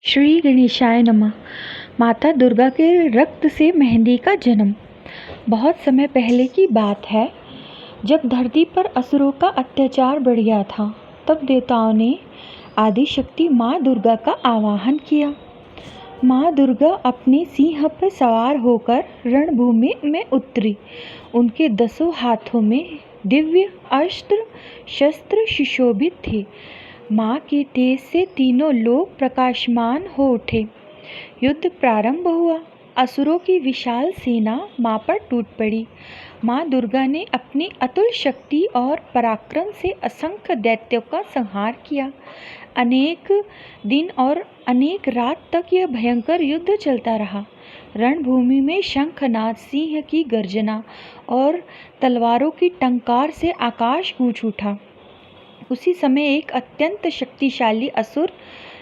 श्री गणेशाय नमः। माता दुर्गा के रक्त से मेहंदी का जन्म। बहुत समय पहले की बात है, जब धरती पर असुरों का अत्याचार बढ़ गया था। तब देवताओं ने आदि शक्ति माँ दुर्गा का आवाहन किया। माँ दुर्गा अपने सिंह पर सवार होकर रणभूमि में उतरी। उनके 10 हाथों में दिव्य अस्त्र शस्त्र सुशोभित थे। माँ के तेज से तीनों लोग प्रकाशमान हो उठे। युद्ध प्रारंभ हुआ। असुरों की विशाल सेना माँ पर टूट पड़ी। माँ दुर्गा ने अपनी अतुल शक्ति और पराक्रम से असंख्य दैत्यों का संहार किया। अनेक दिन और अनेक रात तक यह भयंकर युद्ध चलता रहा। रणभूमि में शंखनाद, सिंह की गर्जना और तलवारों की टंकार से आकाश गूंज उठा। उसी समय एक अत्यंत शक्तिशाली असुर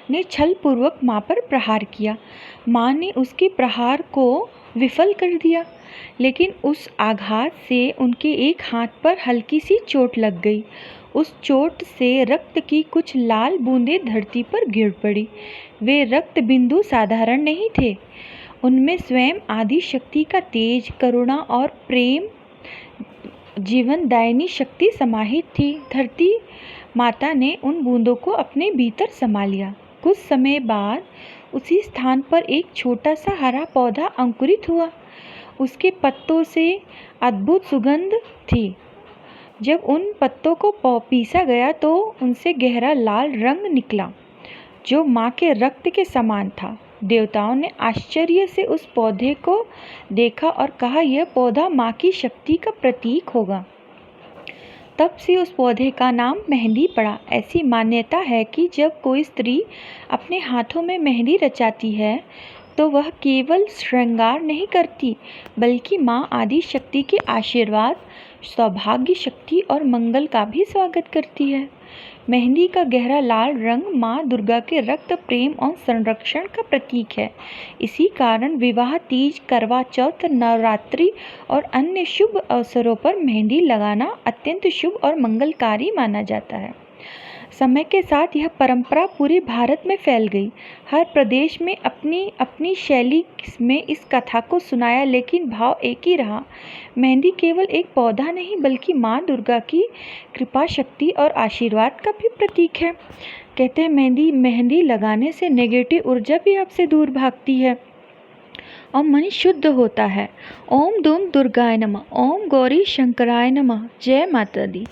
ने छलपूर्वक माँ पर प्रहार किया। माँ ने उसके प्रहार को विफल कर दिया, लेकिन उस आघात से उनके एक हाथ पर हल्की सी चोट लग गई। उस चोट से रक्त की कुछ लाल बूंदें धरती पर गिर पड़ी। वे रक्त बिंदु साधारण नहीं थे, उनमें स्वयं आदि शक्ति का तेज, करुणा और प्रेम, जीवनदायिनी शक्ति समाहित थी। धरती माता ने उन बूंदों को अपने भीतर समा लिया। कुछ समय बाद उसी स्थान पर एक छोटा सा हरा पौधा अंकुरित हुआ। उसके पत्तों से अद्भुत सुगंध थी। जब उन पत्तों को पीसा गया तो उनसे गहरा लाल रंग निकला, जो माँ के रक्त के समान था। देवताओं ने आश्चर्य से उस पौधे को देखा और कहा, यह पौधा माँ की शक्ति का प्रतीक होगा। तब से उस पौधे का नाम मेहंदी पड़ा। ऐसी मान्यता है कि जब कोई स्त्री अपने हाथों में मेहंदी रचाती है तो वह केवल श्रृंगार नहीं करती, बल्कि माँ आदि शक्ति के आशीर्वाद, सौभाग्य, शक्ति और मंगल का भी स्वागत करती है। मेहंदी का गहरा लाल रंग माँ दुर्गा के रक्त, प्रेम और संरक्षण का प्रतीक है। इसी कारण विवाह, तीज, करवा चौथ, नवरात्रि और अन्य शुभ अवसरों पर मेहंदी लगाना अत्यंत शुभ और मंगलकारी माना जाता है। समय के साथ यह परंपरा पूरे भारत में फैल गई। हर प्रदेश में अपनी अपनी शैली में इस कथा को सुनाया, लेकिन भाव एक ही रहा। मेहंदी केवल एक पौधा नहीं, बल्कि माँ दुर्गा की कृपा, शक्ति और आशीर्वाद का भी प्रतीक है। कहते हैं मेहंदी लगाने से नेगेटिव ऊर्जा भी आपसे दूर भागती है और मन शुद्ध होता है। ओम दुर्गाय नमः। ओम गौरी शंकराय नमः। जय माता दी।